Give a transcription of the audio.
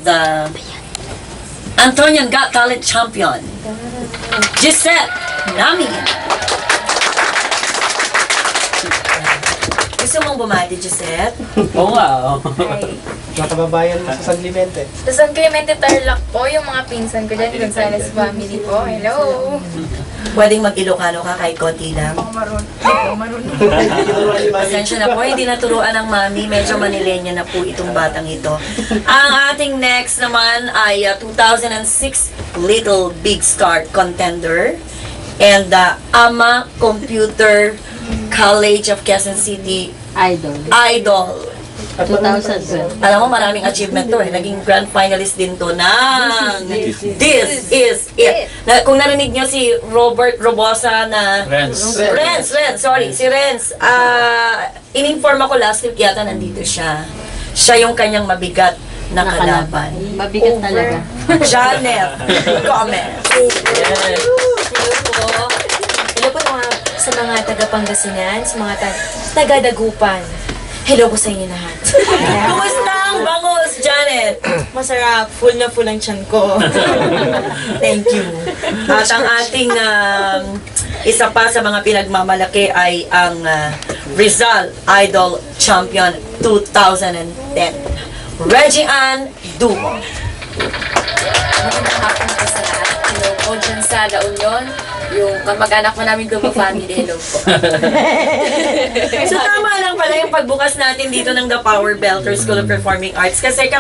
The Antonian Got Talent champion, Gisette Nami. Gusto mong bumati, Gisette? Oo nga. Hi. Nakababayan mo sa San Clemente. Sa San Clemente, Tarlac po, yung mga pinsan ko dyan, Gonzales family po. Hello! Pwedeng mag-Ilocano ka kahit konti lang. Marunong. Pasensya na po, hindi naturuan ng mami. Medyo Manilenya na po itong batang ito. Ang ating next naman ay 2006 Little Big Star contender and the AMA Computer College of Quezon City Idol. 2012. Alam mo, maraming achievement to eh. Naging grand finalist din to ng This Is It. Kung narinig nyo si Robert Robosa na... Renz. Sorry, si Renz. In-inform ako last week yata nandito siya. Siya yung kanyang mabigat na kalaban. Mabigat talaga. Janet Gomez. Hello po. Hello po sa mga taga-Pangasinan, sa mga taga-Dagupan. Hello po sa inyo lahat. Kumusta ang bangus, Janet? Masarap. Full na full ang tiyan ko. Thank you. At ang ating isa pa sa mga pinagmamalaki ay ang Rizal Idol Champion 2010, Reggie Ann Dumo. Magandang hapon po sa lahat. Hello po dyan sa La Union. Yung kamag-anak mo namin Dumo family. Hello po. So tama lang pala yung pagbukas natin dito ng The Power Belter School of Performing Arts kasi